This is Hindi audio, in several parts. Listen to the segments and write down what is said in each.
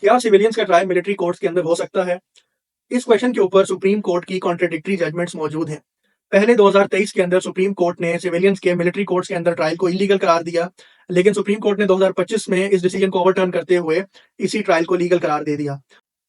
क्या सिविलियंस का ट्रायल मिलिट्री कोर्ट्स के अंदर हो सकता है? इस क्वेश्चन के ऊपर सुप्रीम कोर्ट की कॉन्ट्राडिक्टरी जजमेंट्स मौजूद हैं। पहले 2023 के अंदर सुप्रीम कोर्ट ने सिविलियंस के मिलिट्री कोर्ट्स के अंदर ट्रायल को इलीगल करार दिया, लेकिन सुप्रीम कोर्ट ने 2025 में इस डिसीजन को ओवरटर्न करते हुए इसी ट्रायल को लीगल करार दे दिया।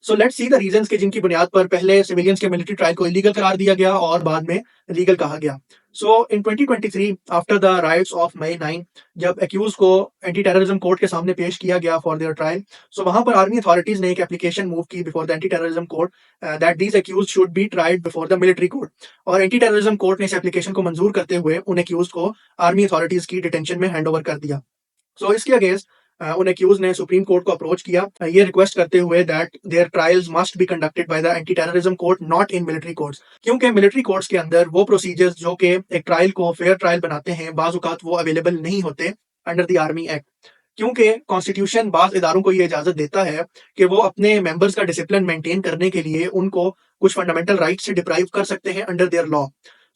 So let's see the reasons कि जिनकी बुनियाद पर पहले सिविलियंस के मिलिट्री ट्रायल को इलीगल करार दिया गया और बाद में लीगल कहा गया। So in 2023 after the riots of May 9, जब एक्यूज को एंटी टेररिज्म कोर्ट के सामने पेश किया गया फॉर देयर ट्रायल, सो वहां पर आर्मी अथॉरिटीज ने एक एप्लीकेशन मूव की before the anti terrorism court that these accused should be tried before the military court. और एंटी टेररिज्म कोर्ट ने इस एप्लीकेशन को मंजूर करते हुए उन एक्यूज को आर्मी अथॉरिटीज की डिटेंशन में हैंड ओवर कर दिया। सो इसके अगेंस्ट उन एक्यूज ने सुप्रीम कोर्ट को अप्रोच किया, ये रिक्वेस्ट करते हुए that their trials must be conducted by the anti terrorism court, not in military courts. क्योंकि मिलिट्री कोर्ट्स के अंदर वो प्रोसीजर्स जो कि एक ट्रायल को फेयर ट्रायल बनाते हैं, बाज औकात वो अवेलेबल नहीं होते अंडर द आर्मी एक्ट। क्योंकि कॉन्स्टिट्यूशन बाज इदारों को ये इजाजत देता है कि वो अपने मेंबर्स का डिसिप्लिन मेंटेन करने के लिए उनको कुछ फंडामेंटल राइट से डिप्राइव कर सकते हैं under their law.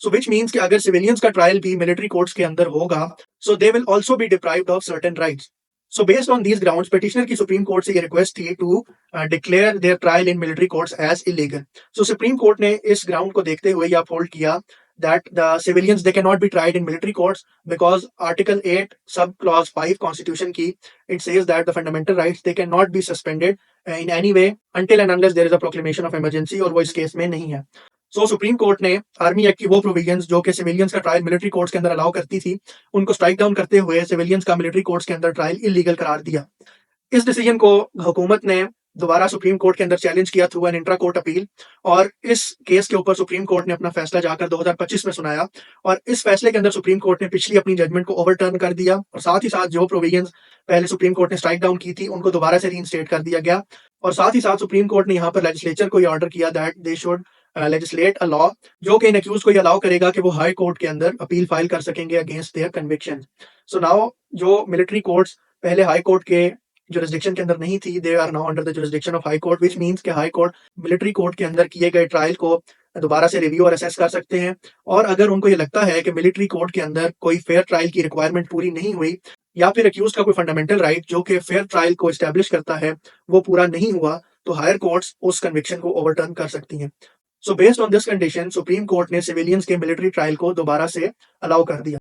So which means कि अगर सिविलियंस का ट्रायल भी मिलिट्री कोर्ट्स के अंदर होगा, so they will also be deprived of certain rights. So based on these grounds, petitioner की सुप्रीम कोर्ट से ये रिक्वेस्ट थी to declare their trial in military courts as illegal. So supreme court ने इस ग्राउंड को देखते हुए ये अपहोल्ड किया that the civilians they cannot be tried in military courts because Article 8 sub clause 5 Constitution की it says that the fundamental rights they cannot be suspended in any way until and unless there is a proclamation of emergency, और वो इस केस में नहीं है। सो सुप्रीम कोर्ट ने आर्मी एक्ट की वो प्रोविजंस जो कि सिविलियंस का ट्रायल मिलिट्री कोर्ट्स के अंदर अलाउ करती थी, उनको स्ट्राइक डाउन करते हुए सिविलियंस का मिलिट्री कोर्ट्स के अंदर ट्रायल इलीगल करार दिया। इस डिसीजन को हुकूमत ने दोबारा सुप्रीम कोर्ट के अंदर चैलेंज किया through an intra court appeal, और इस केस के ऊपर सुप्रीम कोर्ट ने अपना फैसला जाकर 2025 में सुनाया। और इस फैसले के अंदर सुप्रीम कोर्ट ने पिछली अपनी जजमेंट को ओवरटर्न कर दिया, और साथ ही साथ जो प्रोविजंस पहले सुप्रीम कोर्ट ने स्ट्राइक डाउन की थी उनको दोबारा से रीइंस्टेट कर दिया गया। और साथ ही साथ सुप्रीम कोर्ट ने यहाँ पर लेजिस्लेचर को ये ऑर्डर किया that they should legislate a law जो कि इन एक्यूज को ये अलाउ करेगा कि वो हाई कोर्ट के अंदर अपील फाइल कर सकेंगे against their conviction. So now जो मिलिट्री कोर्ट्स पहले हाई कोर्ट के जुरिसडिक्शन के अंदर नहीं थी, they are now under the jurisdiction of high court, which means कि हाई कोर्ट मिलिट्री कोर्ट के अंदर किए गए ट्रायल को दोबारा से रिव्यू और असेस कर सकते हैं। और अगर उनको ये लगता है कि मिलिट्री कोर्ट के अंदर कोई फेयर ट्रायल की रिक्वायरमेंट पूरी नहीं हुई, या फिर एक्यूज का कोई फंडामेंटल राइट जो कि फेयर ट्रायल को एस्टैब्लिश करता है वो पूरा नहीं हुआ, तो हायर कोर्ट्स उस कन्विक्शन को ओवरटर्न कर सकती हैं। So based on this condition supreme court ने सिविलियंस के मिलिट्री ट्रायल को दोबारा से अलाउ कर दिया।